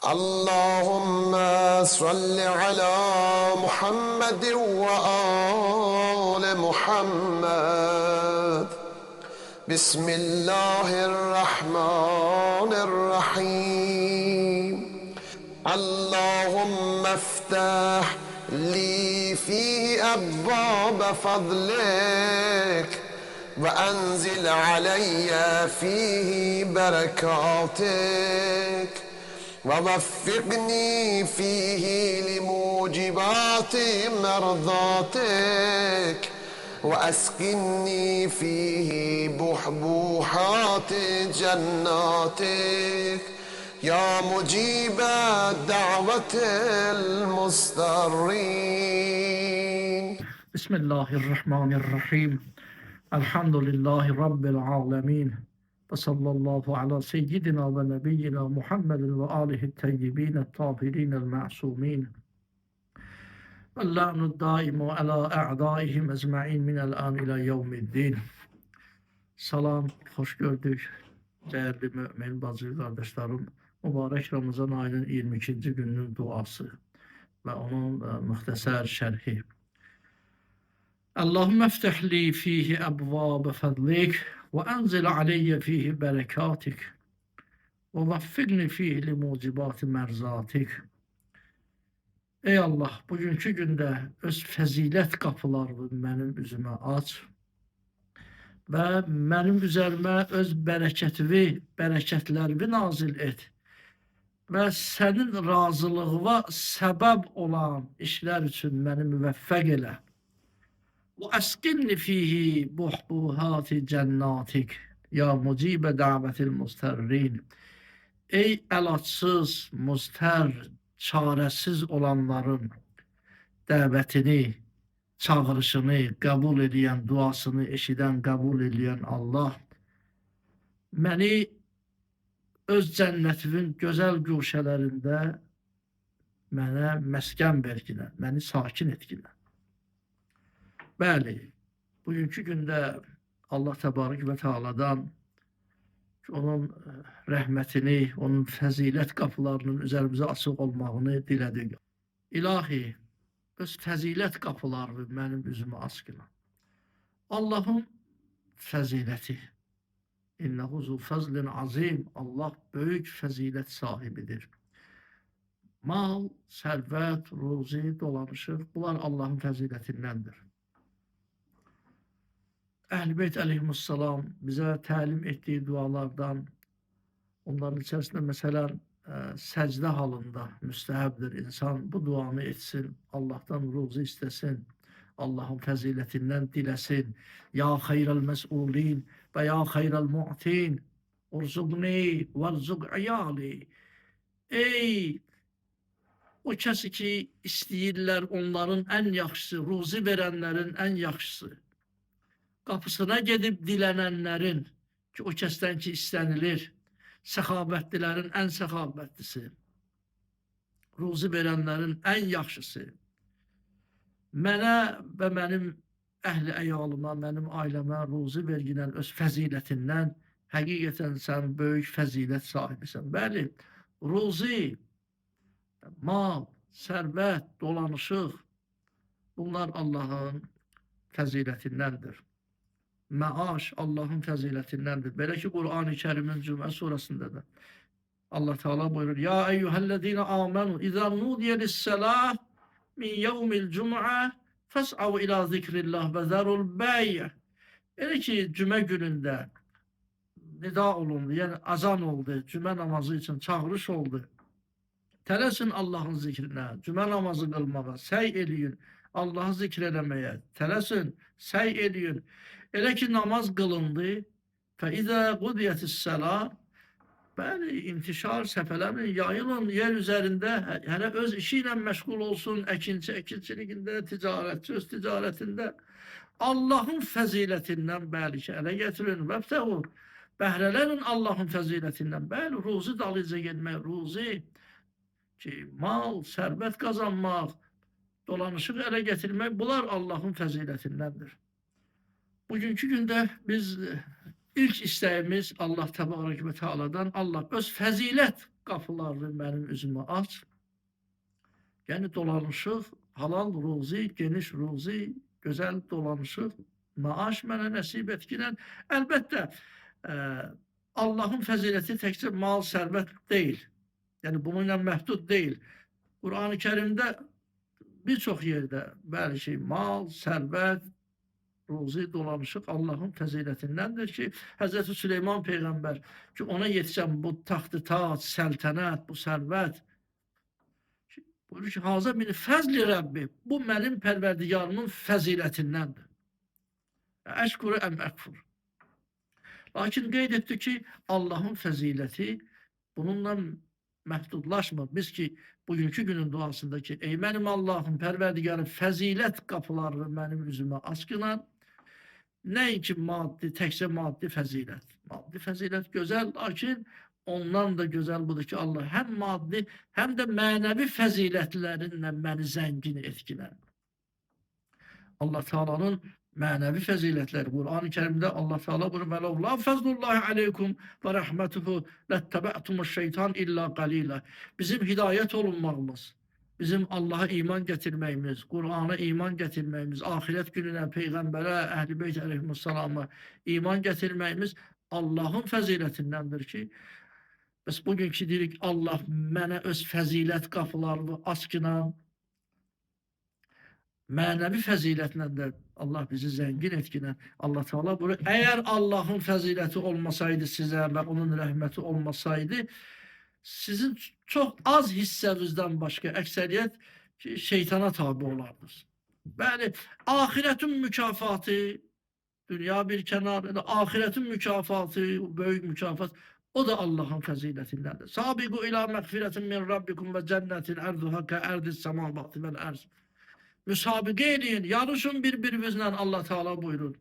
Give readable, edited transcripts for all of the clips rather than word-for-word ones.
اللهم صل على محمد وآل محمد. بسم الله الرحمن الرحيم. اللهم افتح لي فيه أبواب فضلك وأنزل علي فيه بركاتك ووفقني فيه لموجبات مرضاتك وأسكنني فيه بحبوحات جناتك يا مجيب دعوة المضطرين. بسم الله الرحمن الرحيم. الحمد لله رب العالمين. وصلى الله على سيدنا ونبينا محمد وآله الطيبين الطاهرين المعصومين. واللعن الدائم على أعدائهم أجمعين من الآن إلى يوم الدين. Salam, hoş gördük. Değerli mümin bacı kardeşlerim, mübarek Ramazan ayının 22. gününün duası ve onun muhtasar şerhi. Allahümme efteh li fihi ebvâbe fadlik ve enzil aleyye fihi berekatik ve vaffigni fihi li mucibati merzatik. Ey Allah, bugünkü gündə öz fəzilət qapılarını mənim üzümə aç və mənim üzərimə öz bərəkətlərini nazil et və sənin razılığına səbəb olan işlər üçün məni müvəffəq elə. وأسكنني فيه بحبوحات cennatik ya mucibe davetil musterrin. Ey əlacsız, muztər, çarəsiz olanların dəvətini, çağırışını qəbul edən, duasını eşidən, qəbul edən Allah, məni öz cənnətinin gözəl guşələrində mənə məskən verginə, məni sakin etginə. Bəli, bugünkü gündə Allah Təbarək və Teala'dan onun rəhmətini, onun fəzilət qapılarının üzərimizə açıq olmağını dilədik. İlahi, öz fəzilət qapılarını mənim üzümə açqına. Allahın fəziləti, İnnehu zu fəzlin azim, Allah böyük fəzilət sahibidir. Mal, sərvət, ruzi, dolanışıq, bunlar Allahın fəzilətindəndir. Əhl-i Beyt əleyhissalam bizə təlim etdiyi dualardan, onların içərisində məsələn səcdə halında müstəhəbdir. İnsan bu duanı etsin, Allahdan ruzu istəsin, Allahın fəzilətindən diləsin. Ya xeyral məs'ulin və ya xeyral mu'tin, urzuqni vərzug iyali. Ey o kəsi ki istəyirlər, onların ən yaxşısı, ruzi verənlərin ən yaxşısı. Qapısına gedib dilənənlərin ki, o kəsdən ki istənilir, səxavətlilərin ən səxavətlisi, ruzi verənlərin ən yaxşısı, mənə və mənim əhli əyalıma, mənim ailəmə ruzi verginən öz fəzilətindən, həqiqətən sən böyük fəzilət sahibisən. Bəli, ruzi, mal, sərvət, dolanışıq, bunlar Allahın fəzilətindəndir. Məaş Allahın fəzilətindəndir. Belə ki, Qur'an-ı Kərimin Cümə surasında da Allah Teala buyurur: Ya eyyuhəl-ləzīnə āmenū izə nudiyə lis-səlāh min yevmil cum'a fes'av ilā zikrillah və zərul bəy'. Elə ki, cümə günündə nida olundu, yəni azan oldu, cümə namazı üçün çağırış oldu. Tələsin Allahın zikrinə, cümə namazı qılmağa, səy eləyin, Allahı zikr eləməyə, tələsin, səy eləyin. Elə ki, namaz qılındı, fəizə qudiyyətis-səlah, bəli, intişar, səfələrin, yayılın, yer üzərində, hələ öz işi ilə məşğul olsun, əkinçi, əkinçilikində, ticarətçi, öz ticarətində, Allahın fəzilətindən, bəli ki, ələ gətirin, vəbtəğu, bəhrələrin Allahın fəzilətindən, bəli, ruzi dalıca gelmək, ruzi, ki, mal, sərvət qazanmaq, dolanışıq ələ gətirmək, bunlar Allahın fəzilətindəndir. Bugünkü gündə biz ilk istəyimiz Allah Təbarək və Teala'dan Allah öz fəzilət qapılarını mənim üzümə aç. Yəni dolanışıq, halal ruzi, geniş ruzi, gözəl dolanışıq, maaş mənə nəsib etkinən. Əlbəttə, Allahın fəziləti təkcə mal, sərvət deyil. Yəni bununla məhdud deyil. Qur'an-ı Kərimdə bir çox yerdə bəli şey, mal, sərvət, ruzi, dolanışıq Allahın fəzilətindəndir ki, Həzrəti Süleyman Peyğəmbər ki, ona yetişən bu taxt-ı tac, səltənət, bu sərvət, buyurur ki, hazə min fəzli Rəbbi, bu mənim pərverdigarımın fəzilətindəndir. Əşkuru əm əkfur. Lakin qeyd etdi ki, Allahın fəziləti bununla məhdudlaşmır. Biz ki, bugünkü günün duasında ki, ey mənim Allahım, pərverdigarı fəzilət qapılarını mənim üzümə açqılan, nəinki maddi, təkcə maddi fəzilət. Maddi fəzilət gözəl, lakin ondan da gözəl budur ki, Allah həm maddi, həm də mənəvi fəzilətlərinlə məni zəngin etkilən. Allah Teala'nın mənəvi fəzilətləri. Qur'an-ı Kərimdə Allah Teala buyurur: "Və lavla fəzlullahi aleykum və rəhmətuhu ləttəbə'tumuş şeytan illa qalila." Bizim hidayət olunmağımız, bizim Allah'a iman getirməyimiz, Qur'ana iman getirməyimiz, ahirət gününə, Peyğəmbərə, Əhl-i Beyt əleyhissalama iman getirməyimiz Allahın fəzilətindəndir ki, biz bugünkü deyirik, Allah mənə öz fəzilət qapılarını açqınan, mənəvi fəzilətlə də Allah bizi zəngin etkinən. Allah Teala buyurur, əgər Allahın fəziləti olmasaydı sizə və onun rəhməti olmasaydı, sizin çox az hissənizdən başqa əksəriyyət şeytana tabi olardınız. Bəli, ahirətin mükafatı, dünya bir kənar, ahirətin mükafatı, böyük mükafat, o da Allahın fəzilətindəndir. Sabiqu ilə məğfirətin min Rabbikum və cənnetin ərduha kə ərdis səmavati vəl ərz. Müsabiqə edin, yarışın bir-birinizle Allah Teala buyurur.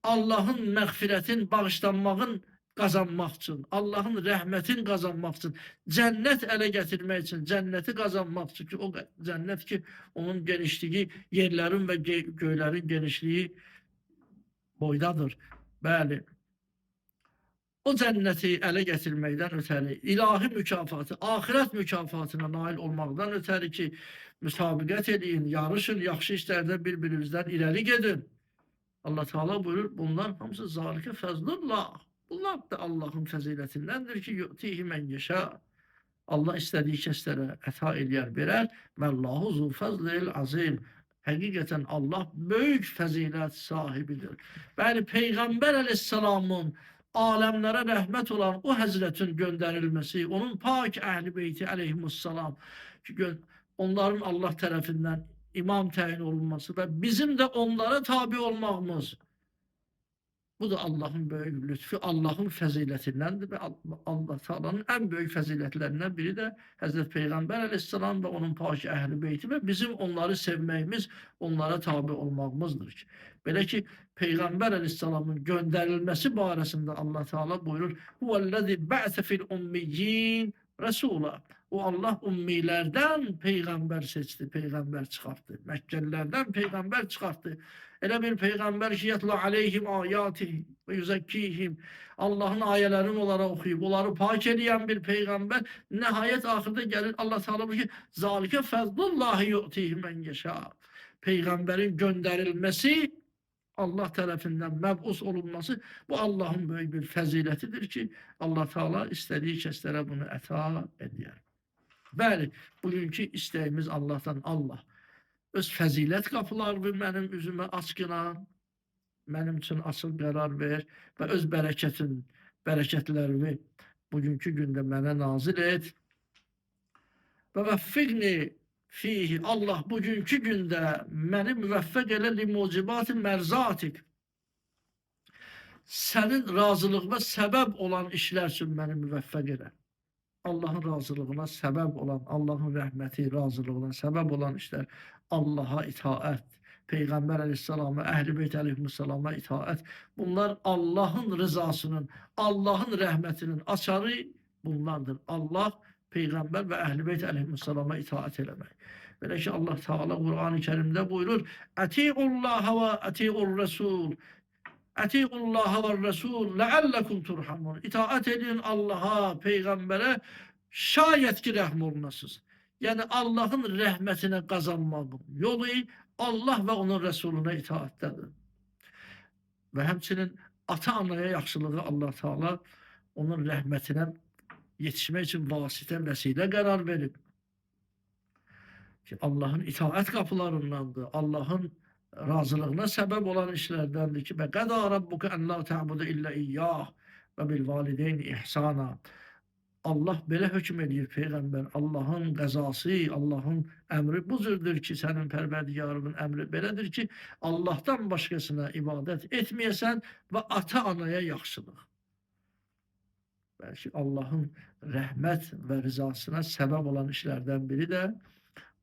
Allah'ın məğfiretin, bağışlanmağın kazanmaq üçün, Allah'ın rəhmətin kazanmaq üçün, cennet ele getirmək üçün, cenneti kazanmaq üçün ki, o cennet ki, onun genişliği, yerlerin ve göylerin genişliği boydadır. Bəli. O cənnəti ələ gətirməkdən ötəri, ilahi mükafatı, ahirət mükafatına nail olmaqdan ötəri ki, müsabiqət edin, yarışın, yaxşı işlərdə bir-birinizdən irəli gedin. Allah Teala buyurur, bunlar hamısı zalikə fəzlullah. Bunlar da Allahın fəzilətindəndir ki, yu'tihi mən yeşə. Allah istədiyi kəslərə əta eləyər, verər. Məllahu zu fəzlil azim. Həqiqətən Allah böyük fəzilət sahibidir. Bəli, Peyğəmbər əleyhissalamın aləmlərə rəhmət olan o həzrətin göndərilməsi, onun pak əhl-i beyti əleyhimussalam ki, onların Allah tərəfindən imam təyin olunması və bizim də onlara tabi olmağımız, bu da Allahın böyük lütfu, Allahın fəzilətindəndir və Allah Teala'nın ən böyük fəzilətlərindən biri də Həzrət Peyğəmbər əleyhissalam və onun pak əhl-i beyti və bizim onları sevməyimiz, onlara tabi olmağımızdır ki, belə ki, Peyğəmbər əleyhissalamın göndərilməsi barəsində Allah Teala buyurur: "Huvellezî ba'se fil ummiyyin rasûla." O Allah ummilərdən peyğəmbər seçdi, peyğəmbər çıxartdı. Məkkəlilərdən peyğəmbər çıxartdı. Elə bir peyğəmbər ki, yətlu aleyhim ayatihi və yüzəkkihim. Allahın ayələrini onlara oxuyub, onları pak edən bir peyğəmbər. Nəhayət axırda gəlir Allah Teala buyurur ki, "Zalikə fəzlullahi yu'tihi men yeşâ." Peyğəmbərin göndərilməsi, Allah tərəfindən məbus olunması, bu Allahın böyük bir fəzilətidir ki, Allah Teala istədiyi kəslərə bunu əta edər. Bəli, bugünkü istəyimiz Allah'tan Allah. Öz fəzilət qapılarını mənim üzümə açqınan, mənim üçün açıq qərar ver və öz bərəkətlərini bugünkü gündə mənə nazil et. Və vəffiqni fihi, Allah bugünkü gündə məni müvəffəq elə limucibat-ı mərzatik. Sənin razılığına səbəb olan işlər üçün məni müvəffəq elə. Allah'ın razılığına səbəb olan, Allah'ın rəhməti, razılığına səbəb olan işlər, Allah'a itaət, Peyğəmbər əleyhissalama, Əhl-i Beyt əleyhissalama itaət, bunlar Allah'ın rızasının, Allah'ın rəhmətinin açarı bunlardır. Allah, Peyğəmbər və Əhl-i Beyt əleyhissalama itaət eləmək. Belə ki, Allah Teala Qur'an-ı Kərimdə buyurur: "Əti'ullaha və əti'ur Rasul." Etiullaha ve Resul leallekum turhamun. İtaat edin Allah'a, peygambere, şayet ki rəhm olunasınız. Yani Allah'ın rəhmətinə qazanmağın yolu Allah ve onun Resuluna itaattedir. Ve hemçinin ata-anaya yaxşılığı Allah Teala onun rəhmətinə yetişmək için vasitə, vəsilə qərar verib. Ki Allah'ın itaat kapılarındandır. Allah'ın razılığına səbəb olan işlərdəndir ki, və qədə rabbuka en la ta'budu illa iyyah və bil valideyni ihsana. Allah belə hökm edir Peyğəmbər. Allah'ın qəzası, Allah'ın əmri bu cürdür ki, sənin pərverdigarının əmri belədir ki, Allah'tan başqasına ibadət etməyəsən və ata-anaya yaxşılıq. Belki Allah'ın rəhmət və rızasına səbəb olan işlərdən biri də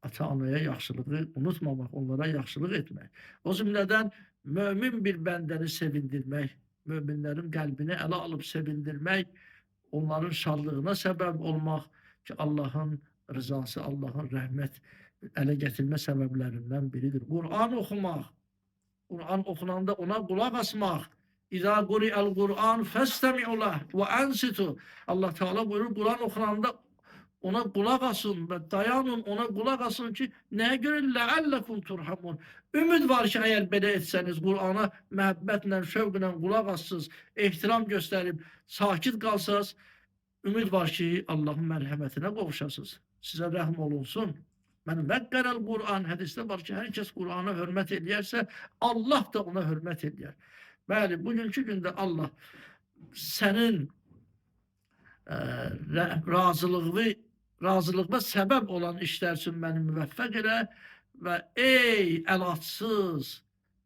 ata-anaya yaxşılığı unutmamaq, onlara yaxşılıq etmək. O cümlədən mömin bir bəndəni sevindirmək, möminlərin qəlbini ələ alıb sevindirmək, onların şadlığına səbəb olmaq ki, Allah'ın rızası, Allah'ın rəhmət ələ gətirmə səbəblərindən biridir. Qur'an oxumaq, Qur'an oxunanda ona qulaq asmaq. İzâ quri'el Qur'an festemi'u leh ve ensitu. Allah Teala buyurur, Kur'an okunanda ona kulak asın ve dayanın, ona kulak asın ki neye göre leallekum turhamun. Ümid var ki eğer belə etseniz, Kur'an'a məhəbbətlə, şövqlə kulak assınız, ehtiram gösterip sakit kalsınız, ümid var ki Allah'ın mərhəmətinə qovuşasınız. Size rəhm olunsun. Men vekkərəl Kur'an, hadiste var ki herkes Kur'an'a hürmet edərsə, Allah da ona hürmet edər. Bəli, bugünkü gündə Allah sənin razılığına səbəb olan işlər üçün məni müvəffəq elə və ey əlacsız,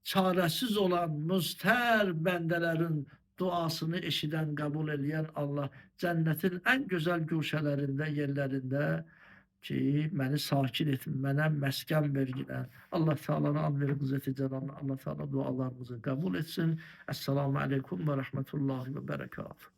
çarəsiz olan müstər bəndələrin duasını eşidən, qəbul edən Allah cənnətin ən gözəl güşələrində, yerlərində ki, məni sakit et, mənə məskən vergilər. Allah Teala'nın an verib İzzət-i Cəlalına, Allah Teala dualarımızı qəbul etsin. Esselamu aleykum və rəhmətullahi və bərəkatuhu.